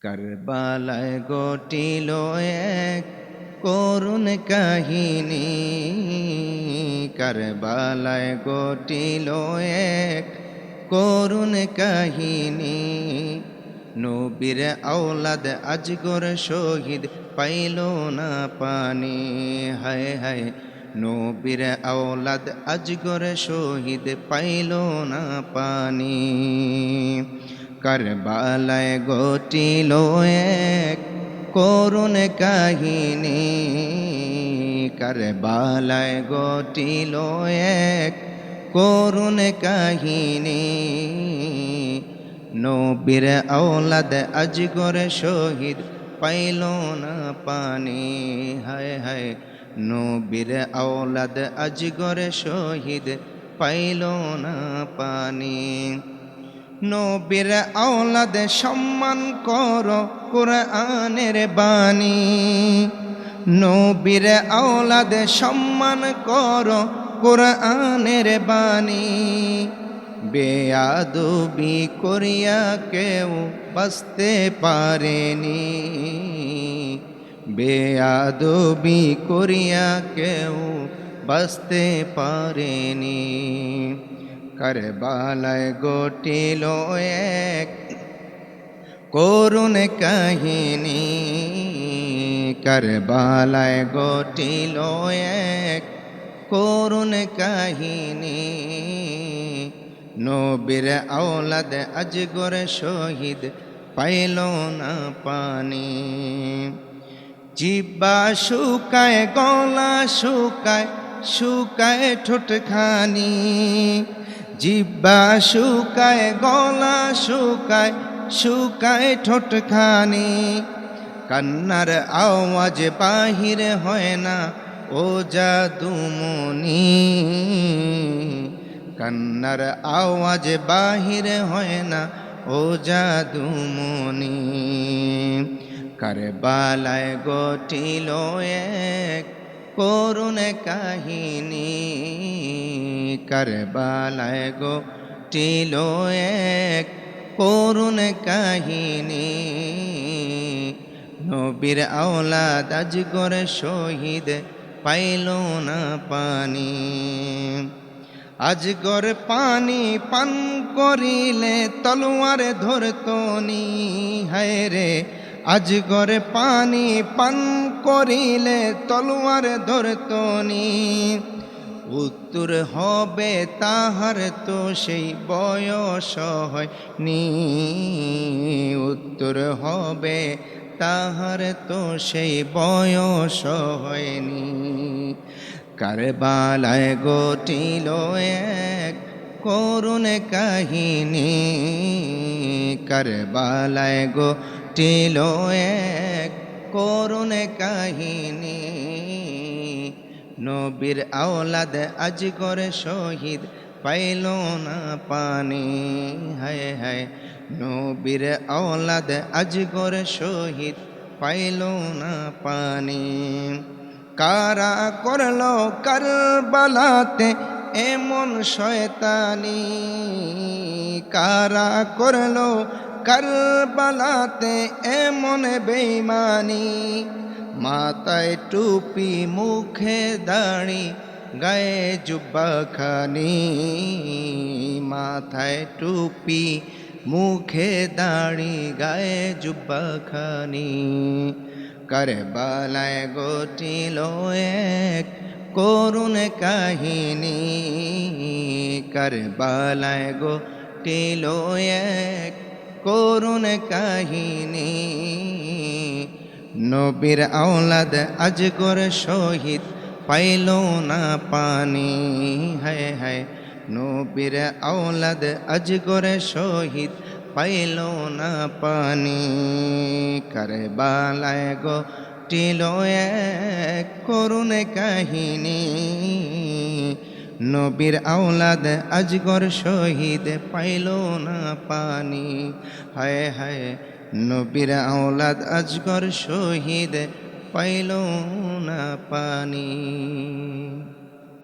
কারবালায় ঘটিল এক করুণ কাহিনী, কারবালায় ঘটিল এক করুণ কাহিনী। নবীর আওলাদ আজগর শহীদ পাইল না পানি, হায় হায় নবীর আওলাদ আজগর শহীদ পাইল না পানি। কারবালায় ঘটিল এক করুণ কাহিনী, কারবালায় ঘটিল এক করুণ কাহিনী। নবীর আওলাদ আজগর শহীদ পাইল না পানি, হায় হায় নবীর আওলাদ আজগর শহীদ পাইল না পানি। নবীর আওলাদ সম্মান করো কুরআনের বাণী, নবীর আওলাদ সম্মান করো কুরআনের বাণী। বেয়াদবি করিয়া কেউ বাঁচতে পারেনি, বেয়াদবি করিয়া কেউ বাঁচতে পারেনি। কারবালায় ঘটিল এক করুণ কাহিনী, কারবালায় ঘটিল এক করুণ কাহিনী। নবীর আওলাদ আজগর শহীদ পাইল না পানি। জিহ্বা শুকায় গলা শুকায়, শুকায় ঠোঁটখানি, জিহ্বা শুকায় গলা শুকায়, শুকায় ঠোঁটখানি। কান্নার আওয়াজ বাহির হয় না ও জাদুমণি, কান্নার আওয়াজ বাহির হয় না ও জাদুমণি। কারবালায় ঘটিল এক করুণ কাহিনী, কারবালায় ঘটিল এক করুণ কাহিনী। নবীর আওলাদ আজগর শহীদ পাইল না পানি। আজগর পানি পান করিলে তলোয়ার ধরতনি, হায় রে আজগর পানি পান করিলে তলোয়ার ধরতনি। উত্তর হবে তাহার তো সেই বয়স হয়নি, উত্তর হবে তাহার তো সেই বয়স হয়নি। কারবালায় ঘটিল এক করুণ কাহিনী, কারবালায় ঘটিল এক করুণ কাহিনী। নবীর আওলাদ আজগর শহীদ পাইল না পানি, হায় হায় নবীর আওলাদ আজগর শহীদ পাইল না পানি। কারা করলো কারবালাতে এমন শয়তানি, কারা করলো কারবালাতে এমন বেঈমানি। মাথায় টুপি মুখে দাড়ি গায়ে জুব্বাখানি, মাথায় টুপি মুখে দাড়ি গায়ে জুব্বাখানি। কারবালায় ঘটিল এক করুণ কাহিনী, কারবালায় ঘটিল এক করুণ কাহিনী। নবীর আওলাদ আজগর শহীদ পাইল না পানি, হায় হায় নবীর আওলাদ আজগর শহীদ পাইল না পানি। কারবালায় ঘটিল এক করুণ কাহিনী, নবীর আওলাদ আজগর শহীদ পাইল না পানি, হায় হায় নবীর আওলাদ আজগর শহীদ পাইল না পানি।